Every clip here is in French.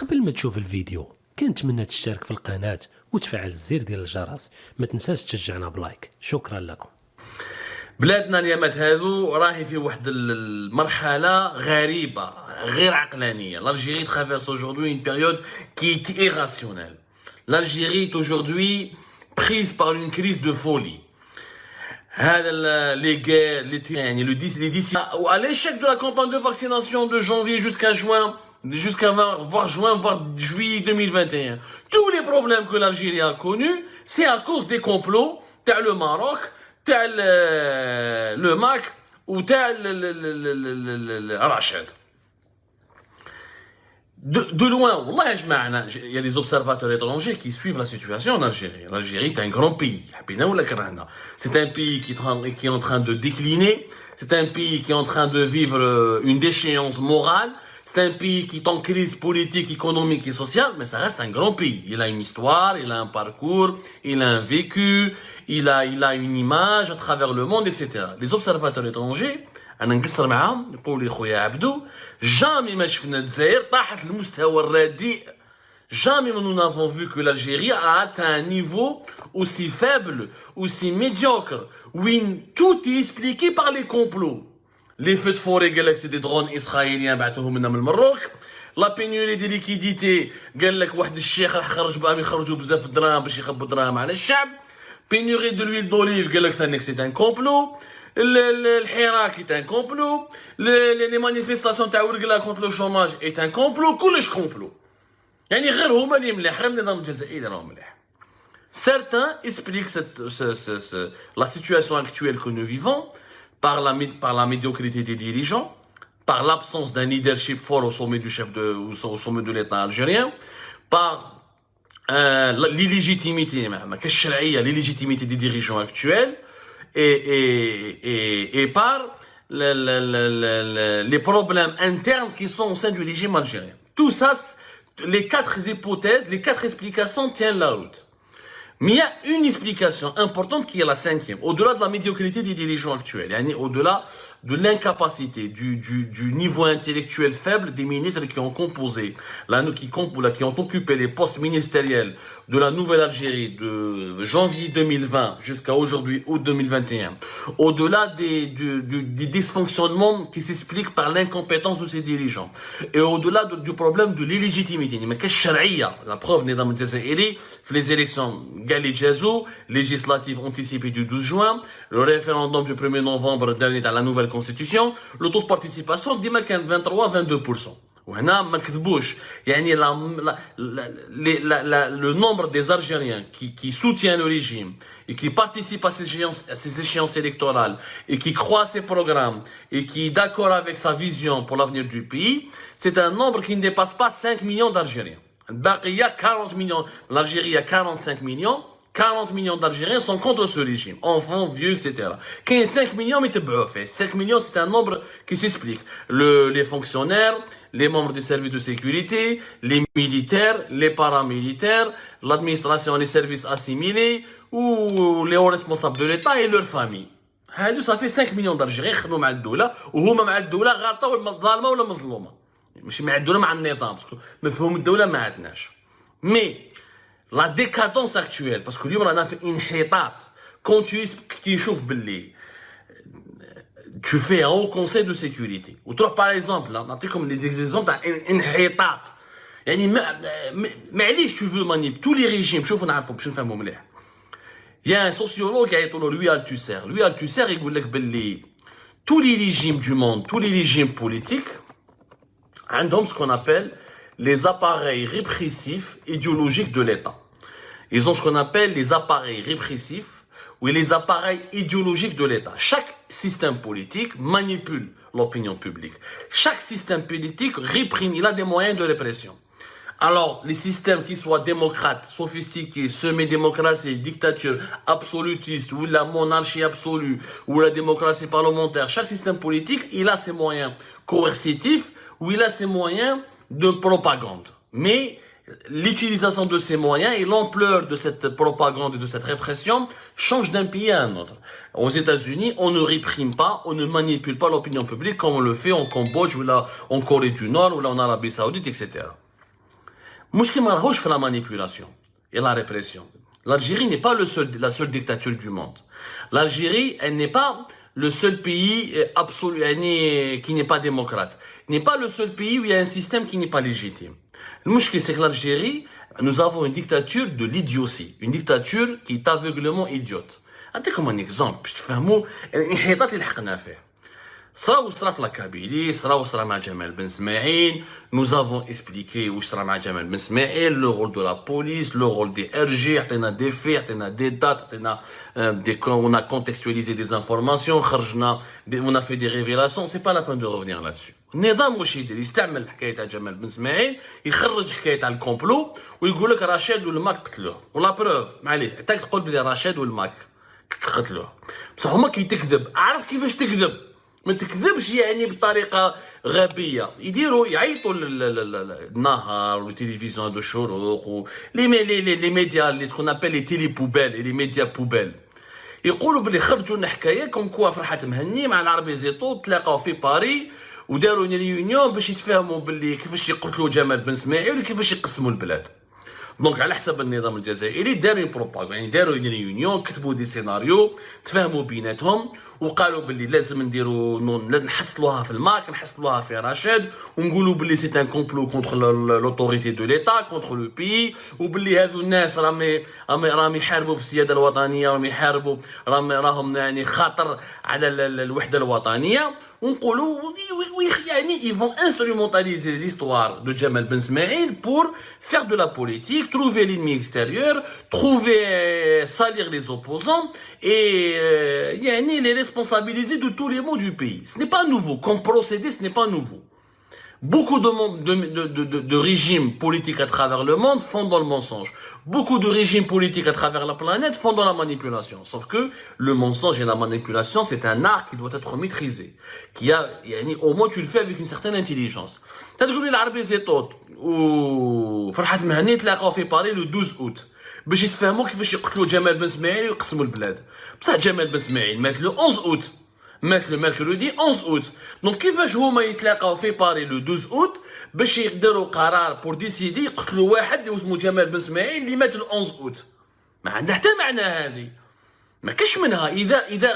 قبل ما تشوف الفيديو كنتمنى تشترك في القناة وتفعل الزر ديال الجرس. ما تنساش تشجعنا بلايك. شكرا لكم. بلادنا اليامات هادو راهي في واحد المرحلة غريبة غير عقلانية. L'Algérie traverse aujourd'hui une période qui est irrationnelle. L'Algérie est aujourd'hui prise par une crise de folie. Les guerres, les 10 à l'échec de la campagne de vaccination de janvier jusqu'à juin, voire juillet 2021. Tous les problèmes que l'Algérie a connus, c'est à cause des complots, t'as le Maroc, t'as le MAC ou t'as le Rachid. De loin, il y a des observateurs étrangers qui suivent la situation en Algérie. L'Algérie est un grand pays. C'est un pays qui est en train de décliner. C'est un pays qui est en train de vivre une déchéance morale. C'est un pays qui est en crise politique, économique et sociale, mais ça reste un grand pays. Il a une histoire, il a un parcours, il a un vécu, il a une image à travers le monde, etc. Les observateurs étrangers, أنا نقصر معاهم يقول لي خويا عبدو jamais ما شفنا الجزائر طاحت للمستوى الرديء. Jamais nous n'avons vu que l'Algérie a atteint un niveau aussi faible, aussi médiocre, où tout est expliqué par les complots. Les feux de forêt, c'est des drones israéliens بعثوهم لنا من المروك. La pénurie des liquidités, قال لك واحد الشيخ راح خرج بهم يخرجوا بزاف الدراهم باش يخبوا الدراهم على الشعب. Pénurie de l'huile d'olive, قال لك ثاني c'est un complot. الحراك est un complot. Les manifestations تاع ورقله contre le chômage est un complot. كلش complot. يعني غير هما اللي مليح، غير النظام الجزائري راهو مليح. Certains expliquent la situation actuelle que nous vivons par la médiocrité des dirigeants, par l'absence d'un leadership fort au sommet au sommet de l'État algérien, par l'illégitimité, l'illégitimité des dirigeants actuels, et par les problèmes internes qui sont au sein du régime algérien. Tout ça, les quatre hypothèses, les quatre explications tiennent la route. Mais il y a une explication importante qui est la cinquième, au-delà de la médiocrité des dirigeants actuels, au-delà de l'incapacité, du niveau intellectuel faible des ministres qui ont composé, qui ont occupé les postes ministériels de la nouvelle Algérie de janvier 2020 jusqu'à aujourd'hui, août 2021. Au-delà des dysfonctionnements qui s'expliquent par l'incompétence de ces dirigeants. Et au-delà du problème de l'illégitimité. La preuve, les élections Galidjazou, législatives anticipées du 12 juin, le référendum du 1er novembre dernier à la nouvelle constitution, le taux de participation ديما كان 23-22%. وهنا ما كذبوش يعني le nombre des Algériens qui soutiennent le régime et qui participent à ces échéances électorales et qui croient à ses programmes et qui est d'accord avec sa vision pour l'avenir du pays, c'est un nombre qui ne dépasse pas 5 millions d'Algériens. Il y a 40 millions, l'Algérie a 45 millions, 40 millions d'Algériens sont contre ce régime, enfants, vieux, etc. 5 millions, mais 5 millions, c'est un nombre qui s'explique. Les fonctionnaires, les membres des services de sécurité, les militaires, les paramilitaires, l'administration, les services assimilés, ou les hauts responsables de l'État et leurs familles. Ça fait 5 millions d'Algériens qui sont مع الدولة وهما مع الدولة غلطة ولا ظالمة ولا مظلومة. مش مع الدولة مع النظام مفهوم الدولة ما عندناش. Mais la décadence actuelle, parce que اليوم رانا في انحطاط. Quand tu يشوف باللي tu fais un haut conseil de sécurité وتروح par exemple là نعطيكم des exemples تاع انحطاط يعني معليش tu veux manipuler tous les régimes. شوفوا نعرفوا باش نفهموا مليح. Il y a un sociologue qui a été Louis Althusser. Louis Althusser يقول لك باللي tous les régimes du monde, tous les régimes politiques عندهم ce qu'on appelle les appareils répressifs idéologiques de l'État. Ils ont ce qu'on appelle les appareils répressifs ou les appareils idéologiques de l'État. Chaque système politique manipule l'opinion publique. Chaque système politique réprime, il a des moyens de répression. Alors, les systèmes qui soient démocrates, sophistiqués, semi-démocratie, dictature, absolutiste, ou la monarchie absolue, ou la démocratie parlementaire, chaque système politique, il a ses moyens coercitifs, ou il a ses moyens de propagande. Mais l'utilisation de ces moyens et l'ampleur de cette propagande et de cette répression change d'un pays à un autre. Aux États-Unis, on ne réprime pas, on ne manipule pas l'opinion publique comme on le fait en Cambodge, ou là en Corée du Nord, ou là en Arabie Saoudite, etc. المشكل ما راهوش في la manipulation et la répression. L'Algérie n'est pas la seule dictature du monde. L'Algérie, elle n'est pas le seul pays absolu, qui n'est pas démocrate. N'est pas le seul pays où il y a un système qui n'est pas légitime. Le mouchki, c'est que l'Algérie, nous avons une dictature de l'idiotie. Une dictature qui est aveuglement idiote. أعطيكم un exemple باش تفهموا الانحطاط اللي لحقنا فيه. صرا في لاكابيلي، صرا مع جمال بن اسماعيل. Nous avons expliqué واش صرا مع جمال بن اسماعيل، le rôle de la police, le rôle des RG، عطينا des faits، عطينا des dates، عطينا on a contextualisé des informations، خرجنا on a fait des révélations. C'est pas la peine de revenir là-dessus. النظام واش يدير؟ يستعمل حكايه تاع جمال بن اسماعيل، يخرج حكايه تاع الكومبلو ويقول لك رشاد والماك قتلوه، ولا بروف معليش حتى تقول بلي رشاد والماك قتلوه، بصح هما كي تكذب عارف كيفاش تكذب، ما تكذبش يعني بطريقه غبيه. يديروا يعيطوا النهار والتلفزيون دو الشروق لي ميديا اللي سكون ابل لي تيلي بوبيل لي ميديا بوبيل، يقولوا بلي خرجوا لنا حكايه كوم كوا فرحات مهني مع العربي زيتو تلاقاو في باري وداروا ريونيون باش يتفاهموا باللي كيفاش يقتلوا جمال بن اسماعيل وكيفاش يقسموا البلاد. دونك على حسب النظام الجزائري داروا بروباغندا، يعني داروا ريونيون، كتبوا دي سيناريو، تفاهموا بيناتهم وقالوا باللي لازم نديروا نحصلوها في الماك، نحصلوها في رشاد، ونقولوا باللي سي ان كومبلو كونتر لوتوريتي دو ليتا كونتر لو بي، وباللي هذو الناس راهم يحاربوا في السياده الوطنيه، راهم يحاربوا راهم يعني خطر على الوحده الوطنيه. ونقولوا يعني ils vont instrumentaliser l'histoire de Jamal Ben Smaïl pour faire de la politique, trouver l'ennemi extérieur, salir les opposants et يعني les responsabiliser de tous les maux du pays. Ce n'est pas nouveau, comme procédé ce n'est pas nouveau. Beaucoup de régimes politiques à travers le monde font dans le mensonge. Beaucoup de régimes politiques à travers la planète font dans la manipulation. Sauf que le mensonge et la manipulation, c'est un art qui doit être maîtrisé. Au moins, tu le fais avec une certaine intelligence. تقول لي العربي زيتوت وفرحات مهني تلاقاو في باري لو 12 اوت باش يتفاهموا كيفاش يقتلوا جمال بن اسماعيل ويقسموا البلاد. بصح جمال بن اسماعيل مات لو 11 اوت، مات لو ميركودي 11 اوت. دونك كيفاش هما يتلاقاو في باري لو 12 اوت باش يقدروا قرار بور ديسيدي يقتلوا واحد اللي اسمه جمال بن اسماعيل اللي مات ل 11 اوت؟ ما عندها حتى معنى هذه، ما كاش منها.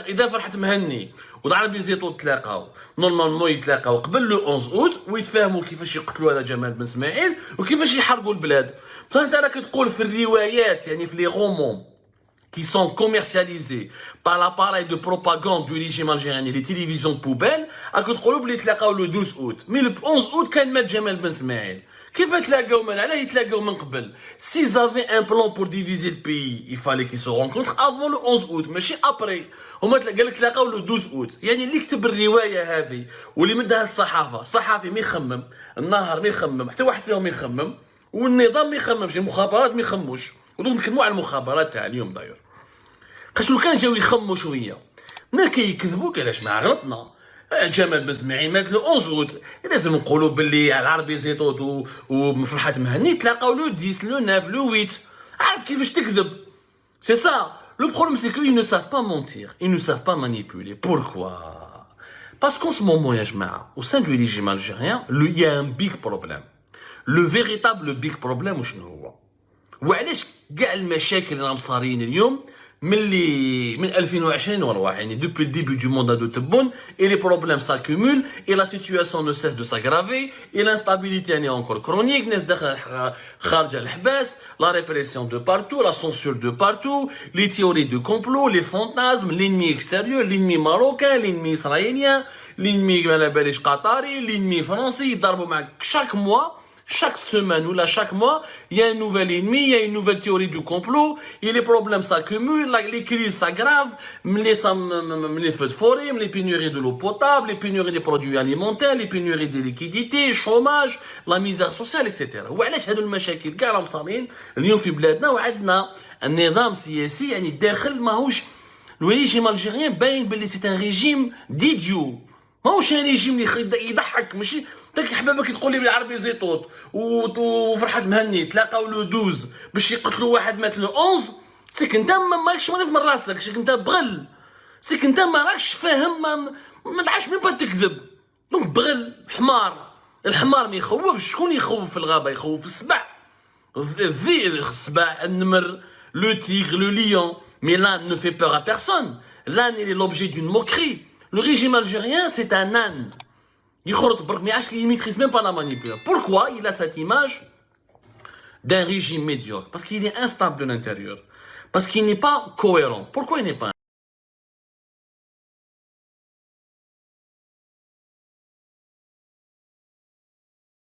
اذا فرحت مهني والعربي زيتو تلاقاو نورمالمون يتلاقاو قبل لو 11 اوت ويتفاهموا كيفاش يقتلوا هذا جمال بن اسماعيل وكيفاش يحاربوا البلاد. بصح انت راك تقول في الروايات يعني في لي رومون qui sont commercialisés par l'appareil de propagande du régime algérien et les télévisions poubelles, à que تقولوا بلي تلاقاو le 12 août. Mais le 11 août كان مات جمال بن اسماعيل. كيف تلاقاو من علاه يتلاقاو من قبل؟ S'ils avaient un plan pour diviser le pays, il fallait qu'ils se rencontrent avant le 11 août, ماشي après. هما قال لك تلاقاو le 12 août. يعني اللي كتب الروايه هذه واللي مدها الصحافه، الصحافي ما يخمم، النهار ما يخمم، حتى واحد فيهم ما يخمم، والنظام ما يخممش، المخابرات ما يخموش. ودوك نتكلموا على المخابرات تاع اليوم داير. خاطر لو كان جاو يخموا شويه ما كيكذبوا علاش ما غلطنا. جمال بن اسماعيل مات لو 11 اوت، لازم نقولوا باللي العربي زيتوت وفرحات مهني تلاقاو لو 10 لو 9 لو 8. عارف كيفاش تكذب؟ سي سا لو بروبليم، سي كو ils ne savent pas mentir, ils ne savent pas manipuler. Pourquoi? Parce qu'en ce moment يا جماعه au sein du régime algérien il y a un big problème. Le véritable big problème وشنو هو؟ وعلاش كاع المشاكل اللي راهم صارين اليوم من 2020 ورواح، يعني depuis le début du mandat de Tebboune, et les problèmes s'accumulent et la situation ne cesse de s'aggraver et l'instabilité est encore chronique. الناس داخله خارجه الحباس، la répression de partout, la censure de partout, les théories de complot, les fantasmes, l'ennemi extérieur, l'ennemi marocain, l'ennemi israélien, l'ennemi ما على باليش قطري، l'ennemi français يضربوا معك chaque mois. Chaque semaine ou là, chaque mois, il y a un nouvel ennemi, il y a une nouvelle théorie du complot, et les problèmes s'accumulent, les crises s'aggravent, les feux de forêt, les pénuries de l'eau potable, les pénuries des produits alimentaires, les pénuries des liquidités, chômage, la misère sociale, etc. وعلاش هادو المشاكل كاع راهم صارين اليوم في بلادنا وعندنا النظام السياسي يعني داخل ماهوش لو ريجيم الجيريان باين باللي سي ان ريجيم ديديو، ماهوش ان ريجيم اللي يضحك. ماشي تاك حبابك تقول لي بالعربي زيتوت وفرحات مهني تلاقاو لو 12 باش يقتلوا واحد مات لو 11. سيك انت ماكش مريض من راسك، سيك انت بغل، سيك انت ما راكش فاهم، ما تعرفش مين با تكذب. دونك بغل حمار، الحمار ما يخوفش. شكون يخوف في الغابه؟ يخوف السبع. Le tigre, le lion. Mais l'âne ne fait peur à personne. L'âne, il est l'objet d'une moquerie. Le régime algérien, c'est un âne. Il ne maîtrise même pas la manipulation. Pourquoi il a cette image d'un régime médiocre? Parce qu'il est instable de l'intérieur. Parce qu'il n'est pas cohérent. Pourquoi il n'est pas